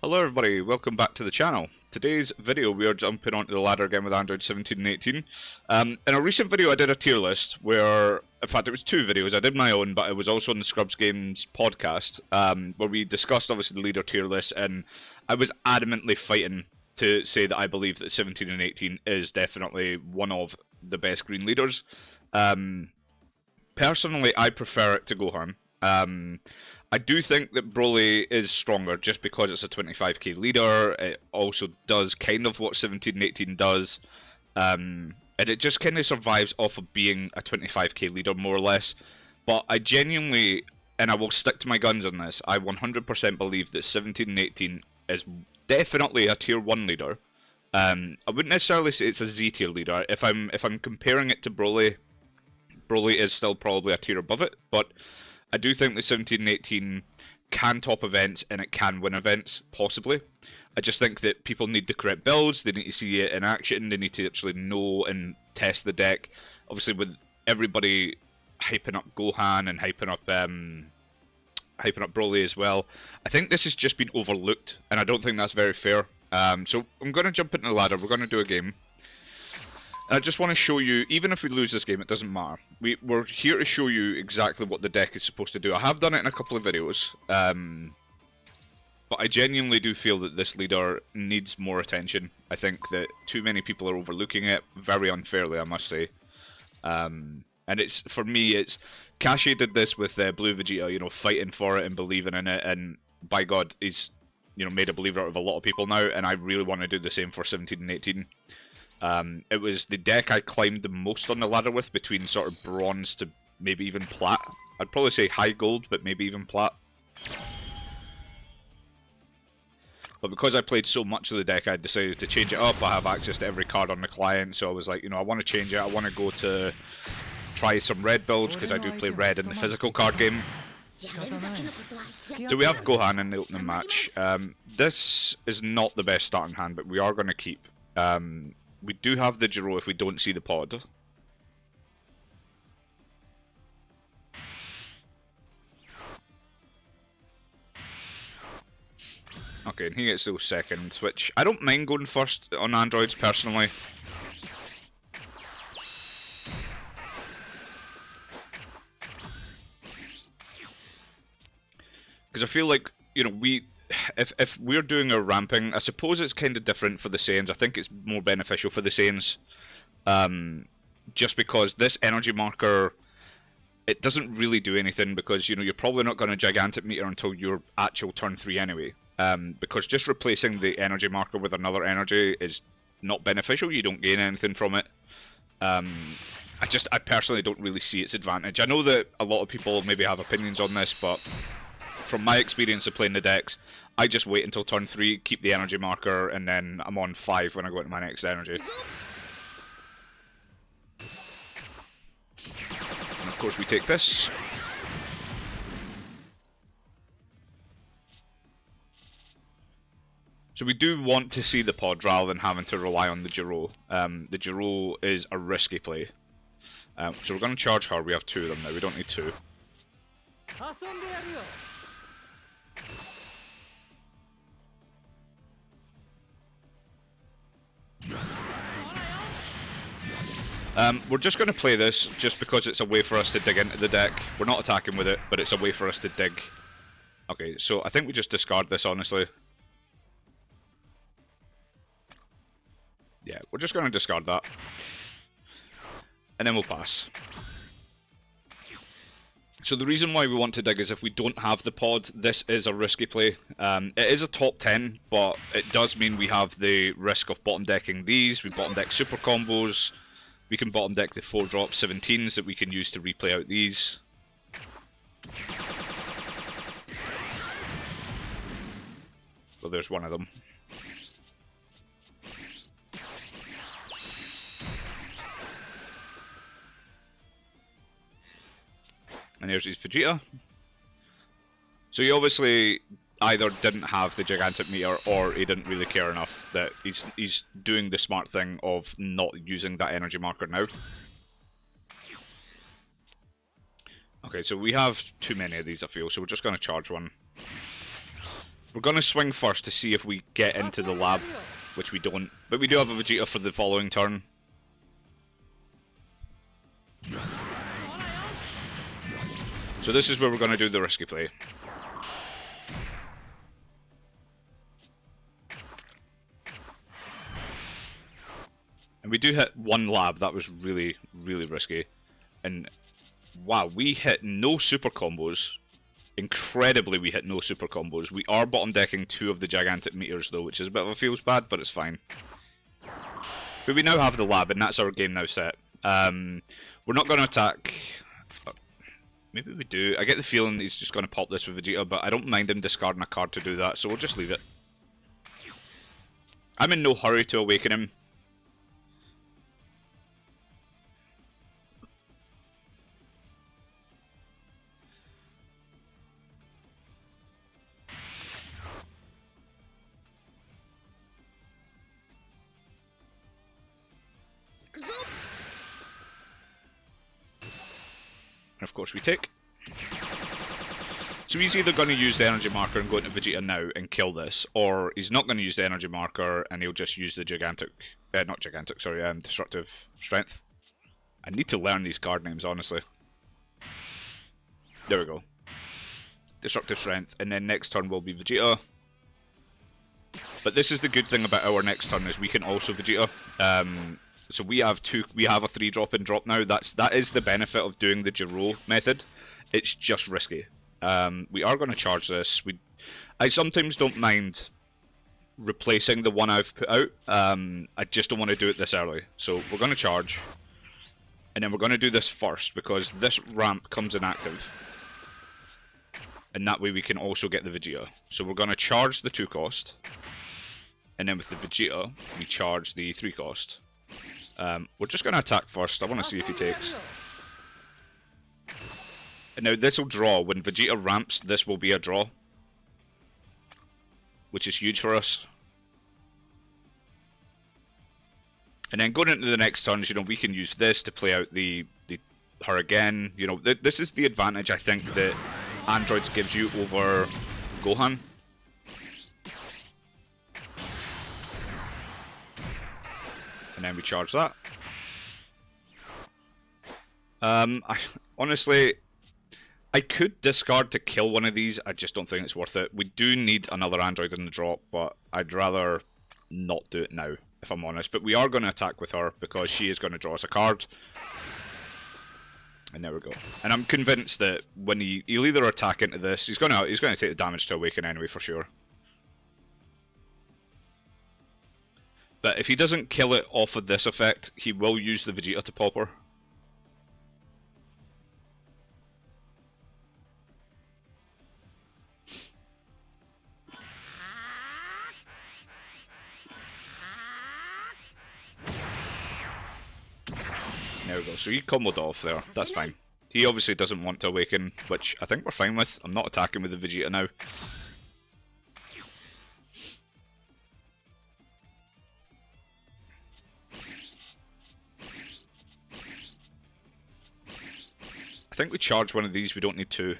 Hello everybody, welcome back to the channel. Today's video we are jumping onto the ladder again with Android 17 and 18. In a recent video I did a tier list where, in fact it was two videos, I did my own but it was also on the Scrubs Games podcast where we discussed obviously the leader tier list, and I was adamantly fighting to say that I believe that 17 and 18 is definitely one of the best green leaders. Personally I prefer it to Gohan. I do think that Broly is stronger just because it's a 25k leader. It also does kind of what 17 and 18 does. And it just kind of survives off of being a 25k leader more or less. But I genuinely, and I will stick to my guns on this, I 100% believe that 17 and 18 is definitely a tier 1 leader. I wouldn't necessarily say it's a Z tier leader. If I'm comparing it to Broly, Broly is still probably a tier above it, but I do think that 17 and 18 can top events and it can win events, possibly. I just think that people need the correct builds, they need to see it in action, they need to actually know and test the deck. Obviously with everybody hyping up Gohan and hyping up Broly as well, I think this has just been overlooked and I don't think that's very fair. So I'm going to jump into the ladder, we're going to do a game. And I just want to show you, even if we lose this game, it doesn't matter. We're here to show you exactly what the deck is supposed to do. I have done it in a couple of videos, but I genuinely do feel that this leader needs more attention. I think that too many people are overlooking it, very unfairly, I must say. And it's, for me, it's Kashi did this with Blue Vegeta, you know, fighting for it and believing in it, and by God, he's, you know, made a believer out of a lot of people now, and I really want to do the same for 17 and 18. It was the deck I climbed the most on the ladder with, between sort of bronze to maybe even plat. I'd probably say high gold, but maybe even plat. But because I played so much of the deck, I decided to change it up. I have access to every card on the client, so I was like, you know, I want to change it. I want to go to try some red builds, because I do play red in the physical card game. So we have Gohan in the opening match. This is not the best starting hand, but we are going to keep. We do have the Jiro if we don't see the pod. Okay, and he gets those seconds, which I don't mind going first on androids personally. Because I feel like, you know, if we're doing our ramping, I suppose it's kind of different for the Saiyans. I think it's more beneficial for the Saiyans, just because this energy marker, it doesn't really do anything, because, you know, you're probably not going to gigantic meter until your actual turn 3 anyway. Because just replacing the energy marker with another energy is not beneficial. You don't gain anything from it. I personally don't really see its advantage. I know that a lot of people maybe have opinions on this, but from my experience of playing the decks, I just wait until turn 3, keep the energy marker, and then I'm on 5 when I go into my next energy. And of course we take this. So we do want to see the pod rather than having to rely on the Jiro. The Jiro is a risky play. So we're going to charge her, we have 2 of them now, we don't need 2. We're just going to play this just because it's a way for us to dig into the deck. We're not attacking with it, but it's a way for us to dig. Okay, so I think we just discard this, honestly. Yeah, we're just going to discard that. And then we'll pass. So the reason why we want to dig is if we don't have the pod, this is a risky play. It is a top 10, but it does mean we have the risk of bottom decking these. We bottom deck super combos. We can bottom deck the 4-drop 17s that we can use to replay out these. Well, there's one of them. And here's his Vegeta. So he obviously either didn't have the gigantic meter or he didn't really care enough that he's doing the smart thing of not using that energy marker now. Okay, so we have too many of these, I feel, so we're just going to charge one. We're going to swing first to see if we get into the lab, which we don't. But we do have a Vegeta for the following turn. So this is where we're going to do the risky play. And we do hit one lab. That was really, really risky. And wow, we hit no super combos. Incredibly, we hit no super combos. We are bottom decking 2 of the gigantic meteors though, which is a bit of a feels bad, but it's fine. But we now have the lab, and that's our game now set. We're not going to attack. Maybe we do. I get the feeling he's just going to pop this with Vegeta, but I don't mind him discarding a card to do that, so we'll just leave it. I'm in no hurry to awaken him. And of course we take. So he's either going to use the energy marker and go into Vegeta now and kill this, or he's not going to use the energy marker and he'll just use the gigantic, not gigantic, sorry, destructive strength. I need to learn these card names, honestly. There we go. Destructive strength, and then next turn will be Vegeta. But this is the good thing about our next turn is we can also Vegeta. So we have a 3-drop and drop now. That is the benefit of doing the Giro method. It's just risky. We are going to charge this. I sometimes don't mind replacing the one I've put out. I just don't want to do it this early. So we're going to charge. And then we're going to do this first because this ramp comes inactive. And that way we can also get the Vegeta. So we're going to charge the 2 cost. And then with the Vegeta, we charge the 3 cost. We're just going to attack first. I want to see if he takes. And now this will draw. When Vegeta ramps, this will be a draw. Which is huge for us. And then going into the next turns, you know, we can use this to play out her again. You know, this is the advantage I think that Androids gives you over Gohan. And then we charge that. Honestly, I could discard to kill one of these. I just don't think it's worth it. We do need another Android in the drop, but I'd rather not do it now, if I'm honest. But we are going to attack with her because she is going to draw us a card. And there we go. And I'm convinced that when he'll either attack into this, he's going to take the damage to awaken anyway for sure. But if he doesn't kill it off of this effect, he will use the Vegeta to pop her. There we go. So he comboed off there. That's fine. He obviously doesn't want to awaken, which I think we're fine with. I'm not attacking with the Vegeta now. I think we charge one of these, we don't need 2.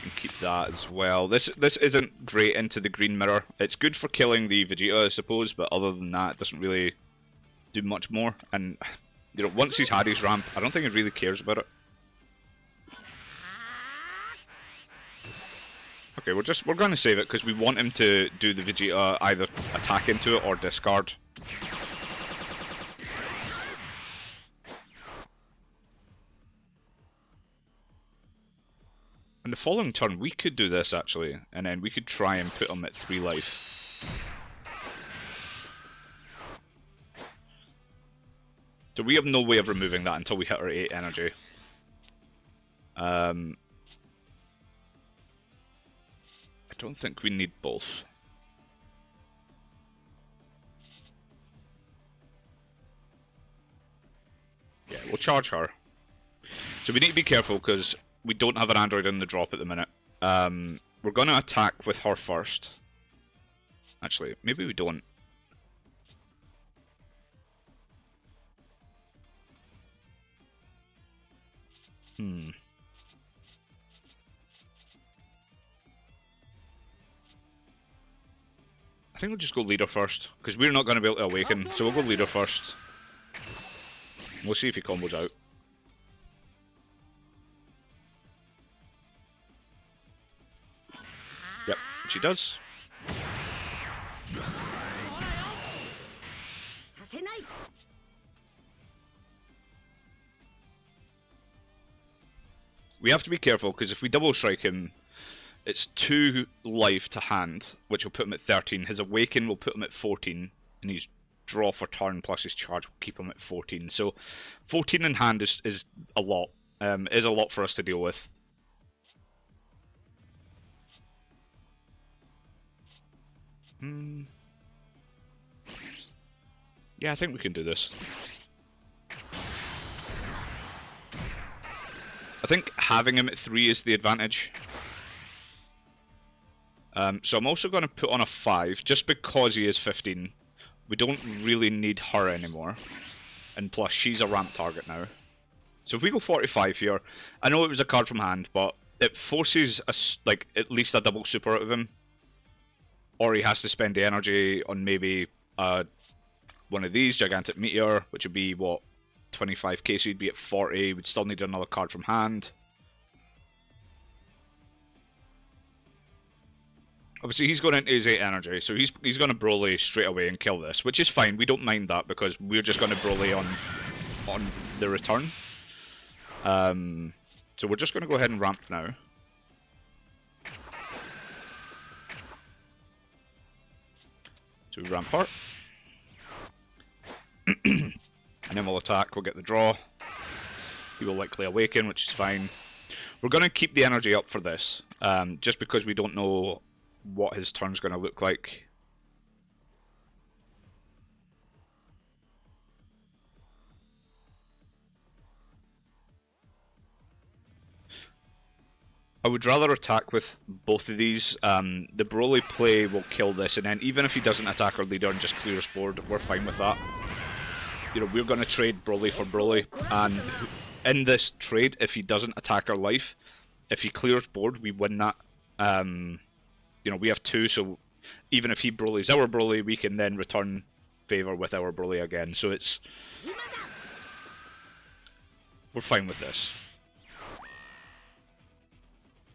And keep that as well. This isn't great into the green mirror. It's good for killing the Vegeta, I suppose, but other than that, it doesn't really do much more. And you know, once he's had his ramp, I don't think he really cares about it. Okay, we're going to save it because we want him to do the Vegeta either attack into it or discard. In the following turn, we could do this actually, and then we could try and put him at 3 life. So we have no way of removing that until we hit our 8 energy. I don't think we need both. Yeah, we'll charge her. So we need to be careful because we don't have an Android in the drop at the minute. We're going to attack with her first. Actually, maybe we don't. I think we'll just go leader first, because we're not going to be able to awaken, so we'll go leader first. We'll see if he combos out. Yep, which he does. We have to be careful, because if we double strike him, it's 2 life to hand, which will put him at 13. His awaken will put him at 14, and his draw for turn plus his charge will keep him at 14. So 14 in hand is a lot. Is a lot for us to deal with. Yeah, I think we can do this. I think having him at 3 is the advantage. So I'm also going to put on a 5, just because he is 15. We don't really need her anymore. And plus, she's a ramp target now. So if we go 45 here, I know it was a card from hand, but it forces like at least a double super out of him. Or he has to spend the energy on maybe one of these, Gigantic Meteor, which would be, what, 25k, so he'd be at 40. We'd still need another card from hand. Obviously, he's going into his 8 energy, so he's going to Broly straight away and kill this, which is fine. We don't mind that, because we're just going to Broly on the return. So we're just going to go ahead and ramp now. So we ramp her. And then we'll attack, we'll get the draw. He will likely awaken, which is fine. We're going to keep the energy up for this, just because we don't know what his turn's going to look like. I would rather attack with both of these. The Broly play will kill this, and then even if he doesn't attack our leader and just clears board, we're fine with that. You know, we're going to trade Broly for Broly, and in this trade, if he doesn't attack our life, if he clears board, we win that. You know, we have 2, so even if he Brolys our Broly, we can then return favor with our Broly again. So it's... we're fine with this.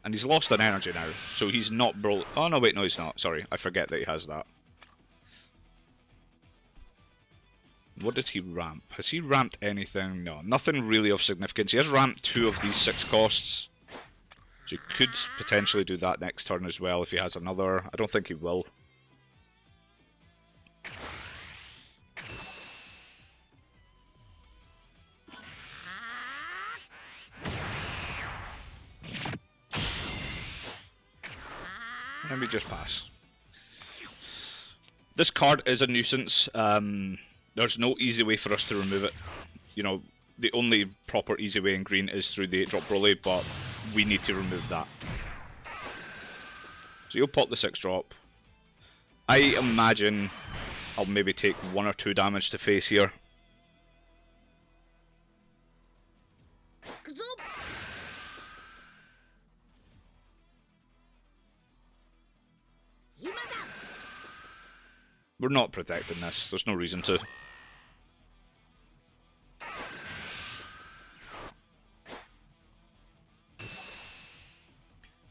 And he's lost an energy now, so he's not Broly... oh no, wait, no he's not. Sorry, I forget that he has that. What did he ramp? Has he ramped anything? No, nothing really of significance. He has ramped 2 of these 6 costs. So he could potentially do that next turn as well if he has another. I don't think he will. Let me just pass. This card is a nuisance. There's no easy way for us to remove it. You know, the only proper easy way in green is through the 8-drop Broly, but we need to remove that. So you'll pop the 6-drop. I imagine I'll maybe take 1 or 2 damage to face here. We're not protecting this, there's no reason to.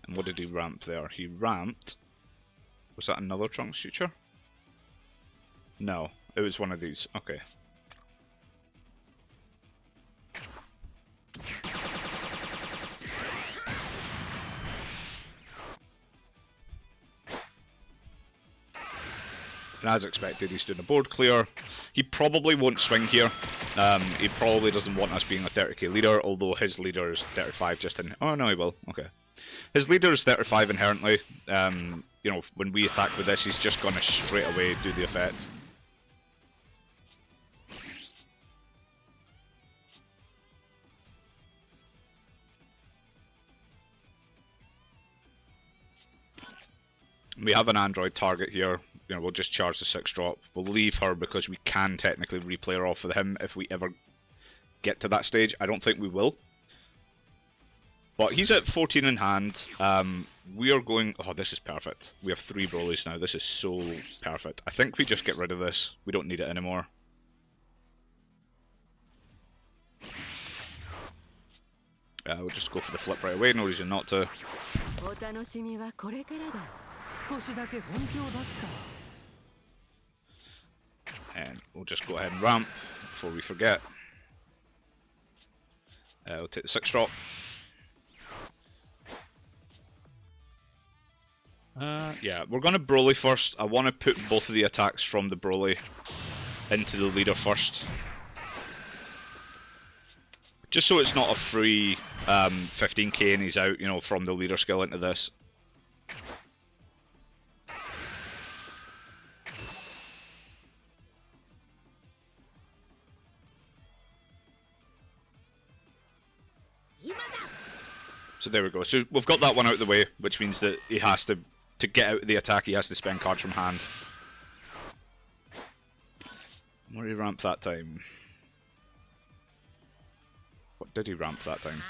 And what did he ramp there? He ramped... was that another Trunks Future? No, it was one of these. Okay. And as expected, he's doing a board clear. He probably won't swing here. He probably doesn't want us being a 30k leader, although his leader is 35 just in... oh no, he will. Okay. His leader is 35 inherently. You know, when we attack with this, he's just going to straight away do the effect. We have an android target here. You know, we'll just charge the 6-drop. We'll leave her because we can technically replay her off with him if we ever get to that stage. I don't think we will. But he's at 14 in hand. We are going... Oh, this is perfect. We have 3 Brolys now. This is so perfect. I think we just get rid of this. We don't need it anymore. We'll just go for the flip right away. No reason not to. And we'll just go ahead and ramp before we forget. We'll take the 6 drop. Yeah, we're going to Broly first. I want to put both of the attacks from the Broly into the leader first. Just so it's not a free 15k and he's out, you know, from the leader skill into this. So there we go. So we've got that one out of the way, which means that he has to get out of the attack, he has to spend cards from hand. What did he ramp that time? What did he ramp that time?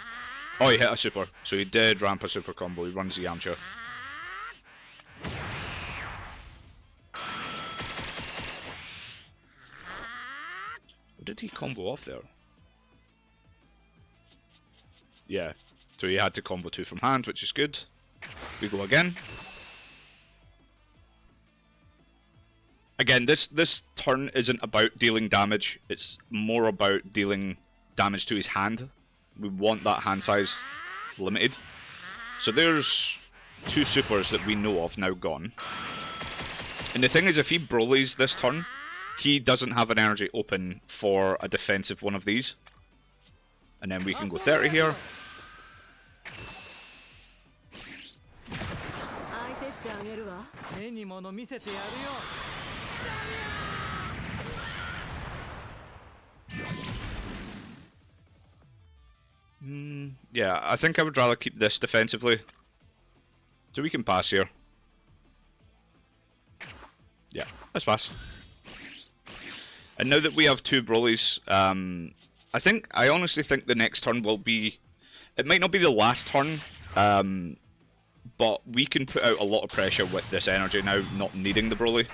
Oh, he hit a super. So he did ramp a super combo. He runs the Yamcha. What did he combo off there? Yeah. So he had to combo 2 from hand, which is good. We go again. Again, this turn isn't about dealing damage. It's more about dealing damage to his hand. We want that hand size limited. So there's 2 supers that we know of now gone. And the thing is, if he Brolys this turn, he doesn't have an energy open for a defensive one of these. And then we can go 30 here. Yeah, I think I would rather keep this defensively. So we can pass here. Yeah, let's pass. And now that we have 2 Brolys, I honestly think the next turn will be... It might not be the last turn, but we can put out a lot of pressure with this energy now, not needing the Broly.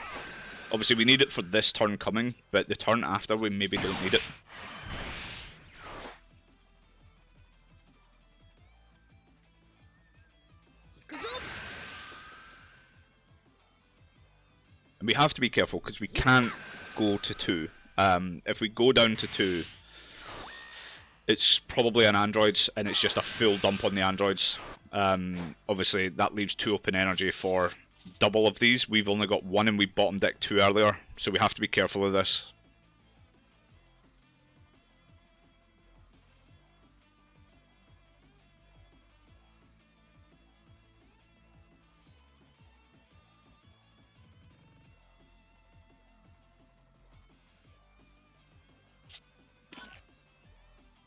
Obviously we need it for this turn coming, but the turn after we maybe don't need it. And we have to be careful because we can't go to 2. If we go down to 2, it's probably an androids and it's just a full dump on the androids. Obviously that leaves 2 open energy for double of these. We've only got 1 and we bottom deck 2 earlier, so we have to be careful of this.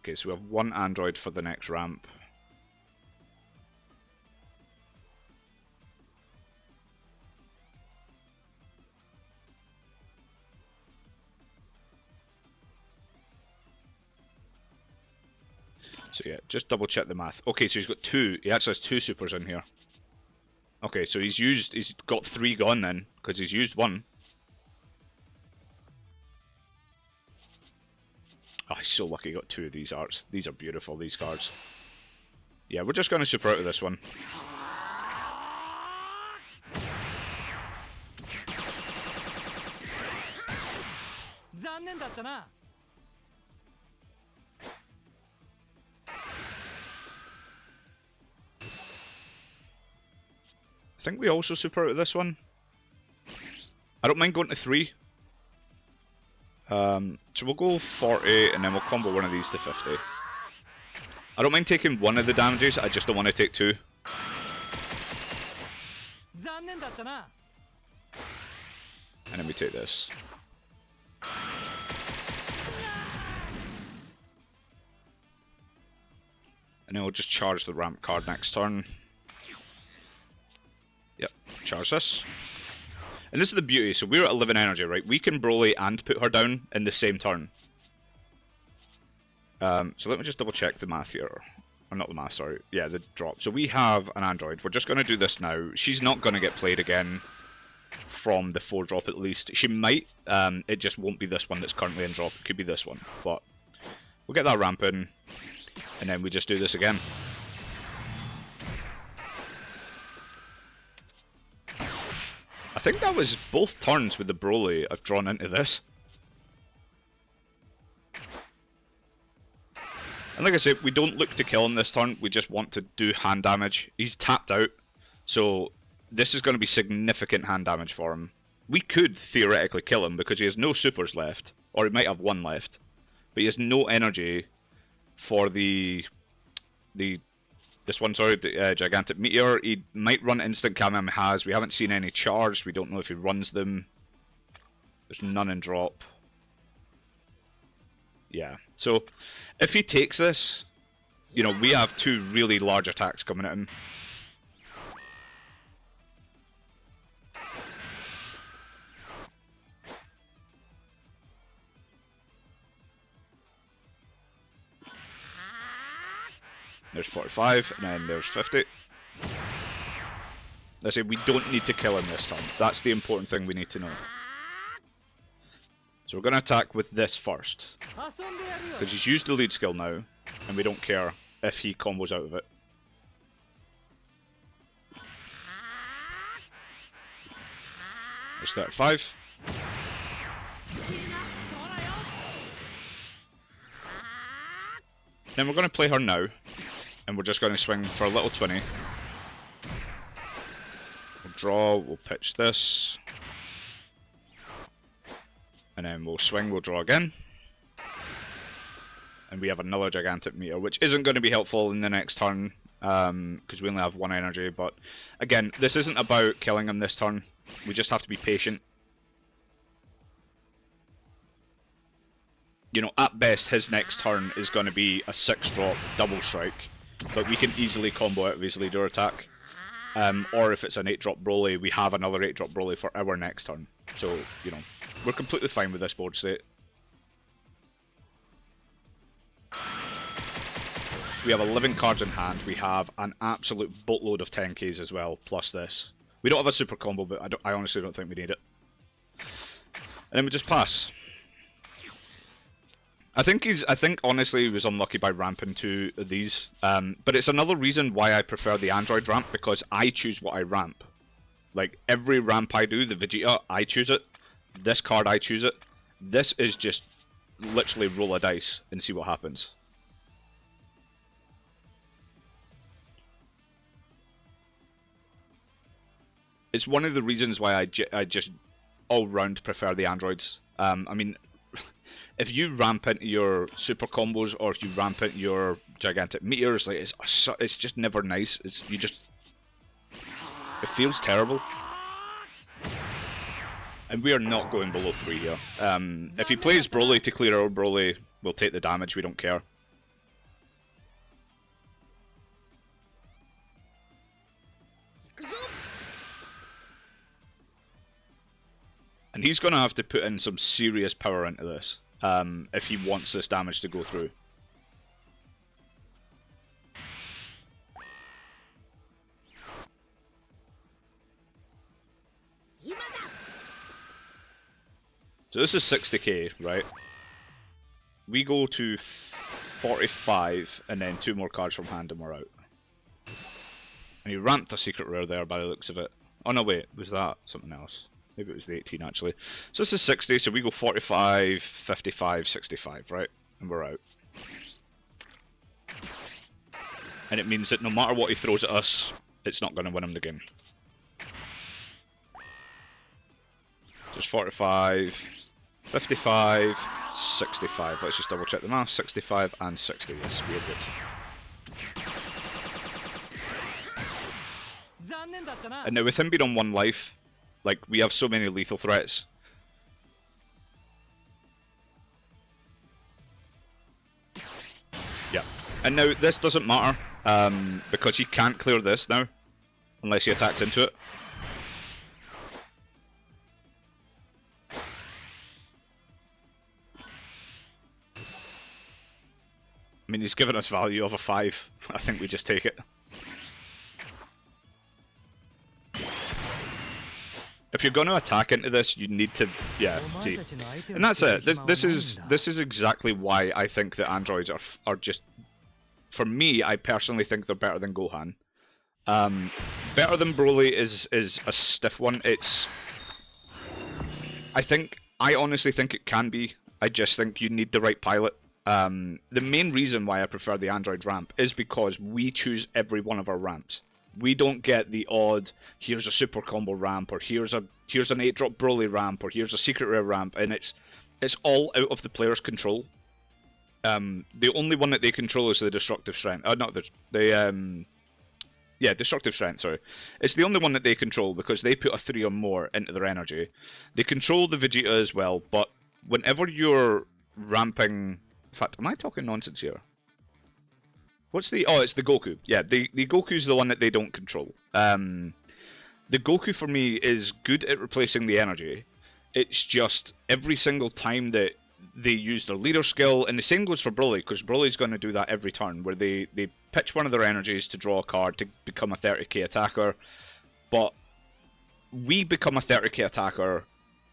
Okay, so we have 1 android for the next ramp. So yeah, just double check the math. Okay, so he's got 2. He actually has 2 supers in here. Okay, so he's got 3 gone then, because he's used 1. Oh, he's so lucky he got 2 of these arts. These are beautiful, these cards. Yeah, we're just going to super out of this one. I think we also super out of this one. I don't mind going to 3. So we'll go 40 and then we'll combo one of these to 50. I don't mind taking 1 of the damages, I just don't want to take 2. And then we take this. And then we'll just charge the ramp card next turn. Yep, charge this. And this is the beauty, so we're at 11 energy, right? We can Broly and put her down in the same turn. So let me just double check the math here. or not the mask, sorry. Yeah, the drop. So we have an android. We're just going to do this now. She's not going to get played again from the 4 drop at least. She might. It just won't be this one that's currently in drop. It could be this one. But we'll get that ramp in, and then we just do this again. I think that was both turns with the Broly I've drawn into this. And like I said, we don't look to kill him this turn, we just want to do hand damage. He's tapped out, so this is going to be significant hand damage for him. We could theoretically kill him because he has no supers left, or he might have one left. But he has no energy for the gigantic meteor. He might run instant Kamehamehas. We haven't seen any charged. We don't know if he runs them. There's none in drop. Yeah, so if he takes this, you know, we have 2 really large attacks coming at him. There's 45, and then there's 50. I say we don't need to kill him this time. That's the important thing we need to know. So we're going to attack with this first. Because he's used the lead skill now, and we don't care if he combos out of it. There's 35. Then we're going to play her now, and we're just going to swing for a little 20. We'll draw, we'll pitch this. And then we'll swing, we'll draw again. And we have another gigantic meteor, which isn't going to be helpful in the next turn, because we only have 1 energy. But again, this isn't about killing him this turn. We just have to be patient. You know, at best, his next turn is going to be a 6 drop double strike, but we can easily combo out of his leader attack. Or if it's an 8 drop Broly, we have another 8 drop Broly for our next turn. So, you know, we're completely fine with this board state. We have 11 cards in hand. We have an absolute boatload of 10Ks as well, plus this. We don't have a super combo, but I honestly don't think we need it. And then we just pass. I think honestly he was unlucky by ramping 2 of these. But it's another reason why I prefer the Android ramp, because I choose what I ramp. Like, every ramp I do, the Vegeta, I choose it. This card, I choose it. This is just literally roll a dice and see what happens. It's one of the reasons why I just all-round prefer the androids. I mean, if you ramp into your super combos or if you ramp into your gigantic meteors, like it's just never nice. It feels terrible. And we are not going below 3 here. If he plays Broly to clear our Broly, we'll take the damage. We don't care. And he's going to have to put in some serious power into this, if he wants this damage to go through. So this is 60k, right? We go to 45, and then 2 more cards from hand and we're out. And he ramped a secret rare there by the looks of it. Oh no, wait, was that something else? Maybe it was the 18 actually. So this is 60, so we go 45, 55, 65, right? And we're out. And it means that no matter what he throws at us, it's not going to win him the game. Just 45, 55, 65. Let's just double check the math. 65 and 60. Yes, we are good. And now with him being on 1 life, like, we have so many lethal threats. Yeah. And now this doesn't matter, because he can't clear this now, unless he attacks into it. mean, he's given us value of a 5. I think we just take it. If you're going to attack into this, you need to, yeah, see. And that's it. This is exactly why I think that androids are just, for me, I personally think they're better than Gohan. Better than Broly is a stiff one. I honestly think it can be. I just think you need the right pilot. The main reason why I prefer the android ramp is because we choose every one of our ramps. We don't get the odd, here's a super combo ramp, or here's an 8-drop Broly ramp, or here's a secret rare ramp, and it's all out of the player's control. The only one that they control is the destructive strength. Destructive strength, sorry. It's the only one that they control because they put a 3 or more into their energy. They control the Vegeta as well, but whenever you're ramping... In fact, am I talking nonsense here? It's the Goku. Yeah, the Goku's the one that they don't control. The Goku for me is good at replacing the energy. It's just every single time that they use their leader skill, and the same goes for Broly, because Broly's going to do that every turn, where they pitch one of their energies to draw a card to become a 30k attacker, but we become a 30k attacker,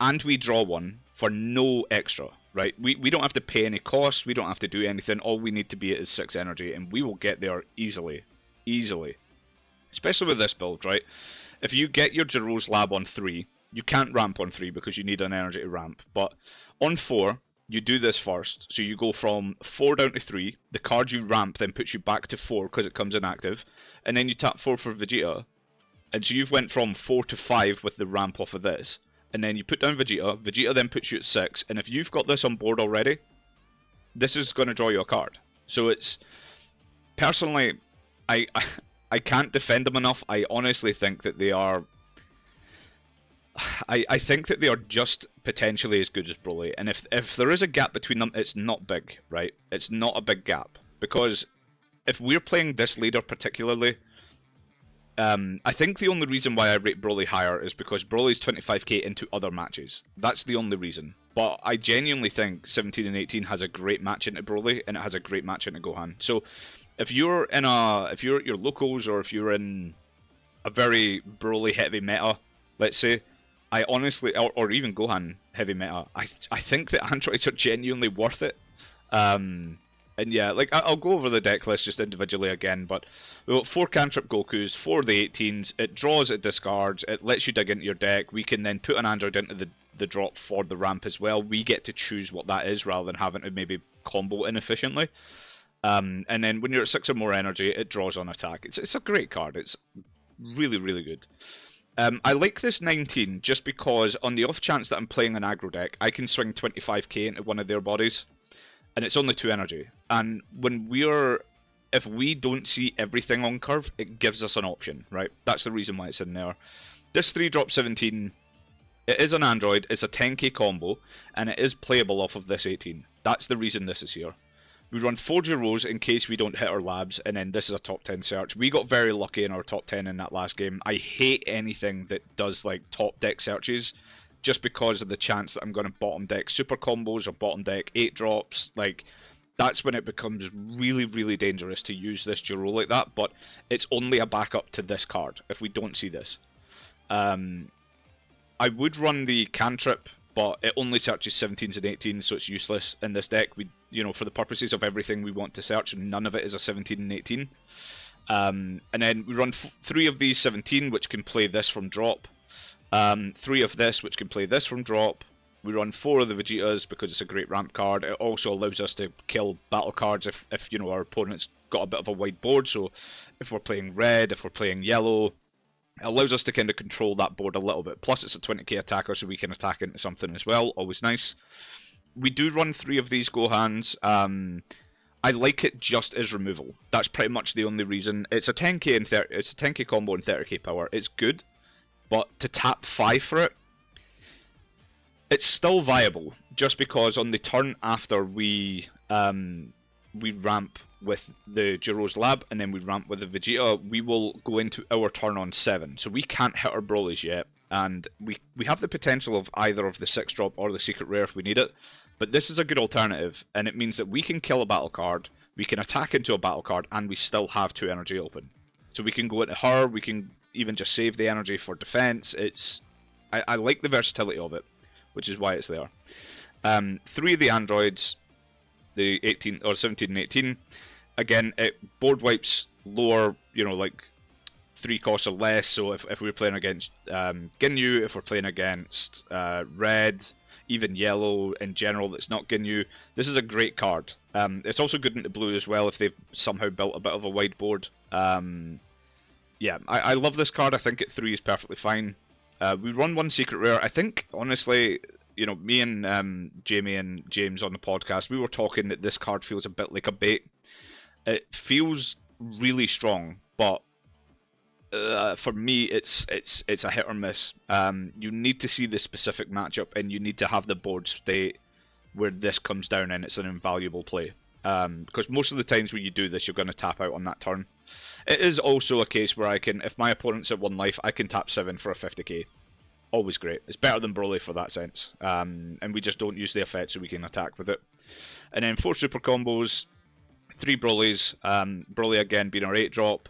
and we draw one for no extra, right? We don't have to pay any costs, we don't have to do anything, all we need to be at is 6 energy, and we will get there easily. Easily. Especially with this build, right? If you get your Jiro's Lab on 3, you can't ramp on 3 because you need an energy to ramp, but on 4, you do this first, so you go from 4 down to 3, the card you ramp then puts you back to 4 because it comes inactive, and then you tap 4 for Vegeta, and so you've went from 4 to 5 with the ramp off of this, and then you put down Vegeta, Vegeta then puts you at 6, and if you've got this on board already, this is going to draw you a card. So it's, personally, I can't defend them enough. I honestly think that they are... I think that they are just potentially as good as Broly, and if there is a gap between them, it's not big, right? It's not a big gap, because if we're playing this leader particularly, I think the only reason why I rate Broly higher is because Broly's 25k into other matches. That's the only reason. But I genuinely think 17 and 18 has a great match into Broly, and it has a great match into Gohan. So if you're at your locals, or if you're in a very Broly heavy meta, let's say, I honestly, or even Gohan heavy meta, I think that androids are genuinely worth it. And yeah, like, I'll go over the deck list just individually again, but we've got 4 cantrip Gokus, 4 of the 18s, it draws, it discards, it lets you dig into your deck, we can then put an android into the drop for the ramp as well. We get to choose what that is rather than having to maybe combo inefficiently. And then when you're at 6 or more energy, it draws on attack. It's a great card, it's really, really good. I like this 19 just because on the off chance that I'm playing an aggro deck, I can swing 25k into one of their bodies, and it's only 2 energy. And if we don't see everything on curve, it gives us an option, right? That's the reason why it's in there. This 3-drop 17, it is an android, it's a 10k combo, and it is playable off of this 18. That's the reason this is here. We run 4 Jiros in case we don't hit our labs, and then this is a top 10 search. We got very lucky in our top 10 in that last game. I hate anything that does like top deck searches, just because of the chance that I'm going to bottom deck super combos or bottom deck 8 drops. Like, that's when it becomes really, really dangerous to use this Jiro like that, but it's only a backup to this card if we don't see this. I would run the cantrip, but it only searches 17s and 18s, so it's useless in this deck. For the purposes of everything we want to search, none of it is a 17 and 18. And then we run 3 of these 17, which can play this from drop. 3 of this, which can play this from drop. We run 4 of the Vegetas because it's a great ramp card. It also allows us to kill battle cards if our opponent's got a bit of a wide board. So if we're playing red, if we're playing yellow, it allows us to kind of control that board a little bit. Plus it's a 20k attacker, so we can attack into something as well. Always nice. We do run 3 of these Gohans. I like it just as removal. That's pretty much the only reason. It's a 10k and 30. It's a 10k combo and 30k power. It's good, but to tap 5 for it, it's still viable. Just because on the turn after we ramp with the Jiro's Lab and then we ramp with the Vegeta, we will go into our turn on 7. So we can't hit our Brolys yet, and we have the potential of either of the 6-drop or the secret rare if we need it. But this is a good alternative, and it means that we can kill a battle card, we can attack into a battle card and we still have 2 energy open. So we can go into her, we can even just save the energy for defense. I like the versatility of it, which is why it's there. 3 of the androids, the 18 or 17 and 18, again, it board wipes lower, like 3 costs or less. So if we're playing against Ginyu, if we're playing against red, even yellow in general that's not Ginyu, this is a great card. It's also good into blue as well if they've somehow built a bit of a wide board. Yeah, I love this card. I think at 3 is perfectly fine. We run 1 secret rare. I think, honestly, me and Jamie and James on the podcast, we were talking that this card feels a bit like a bait. It feels really strong, but for me, it's a hit or miss. You need to see the specific matchup, and you need to have the board state where this comes down and it's an invaluable play. Because most of the times when you do this, you're going to tap out on that turn. It is also a case where I can, if my opponent's at 1 life, I can tap 7 for a 50k. Always great. It's better than Broly for that sense. And we just don't use the effect so we can attack with it. And then 4 super combos, 3 Brolys. Broly again being our 8-drop.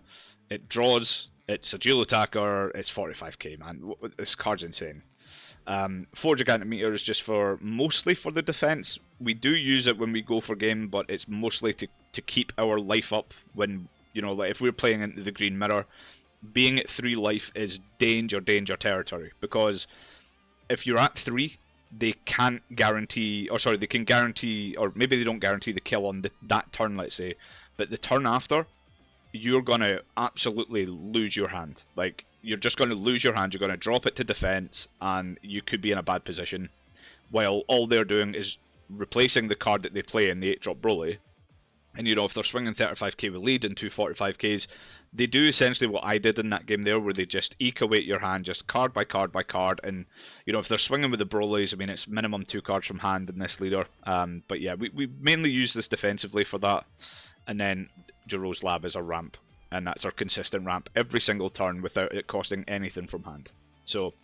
It draws. It's a dual attacker. It's 45k, man. This card's insane. 4 Gigantic Meteors just mostly for the defense. We do use it when we go for game, but it's mostly to keep our life up when, like if we're playing into the green mirror. Being at 3 life is danger territory, because if you're at 3, they can't guarantee, they can guarantee, or maybe they don't guarantee the kill on that turn, let's say, but the turn after, you're going to absolutely lose your hand. Like, you're just going to lose your hand, you're going to drop it to defense, and you could be in a bad position, while all they're doing is replacing the card that they play in the 8-drop Broly. And if they're swinging 35k with lead and 2 45ks, they do essentially what I did in that game there, where they just eke away your hand, just card by card by card. And if they're swinging with the Brolys, I mean, it's minimum 2 cards from hand in this leader. But yeah, we mainly use this defensively for that. And then Jiro's Lab is our ramp, and that's our consistent ramp every single turn without it costing anything from hand. So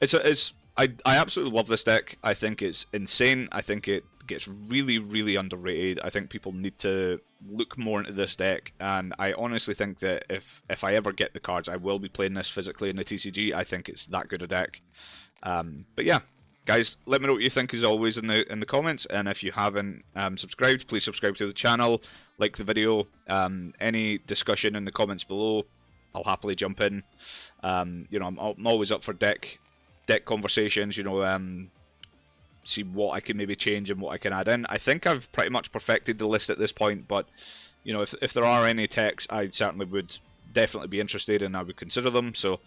I absolutely love this deck. I think it's insane. I think it gets really, really underrated. I think people need to look more into this deck, and I honestly think that if I ever get the cards, I will be playing this physically in the TCG. I think it's that good a deck. But yeah, guys, let me know what you think as always in the comments, and if you haven't subscribed, please subscribe to the channel, like the video. Any discussion in the comments below, I'll happily jump in. I'm always up for deck conversations, see what I can maybe change and what I can add in. I think I've pretty much perfected the list at this point, but if there are any techs, I certainly would definitely be interested and I would consider them. So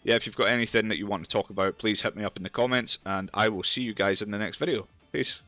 yeah, if you've got anything that you want to talk about, please hit me up in the comments, and I will see you guys in the next video. Peace.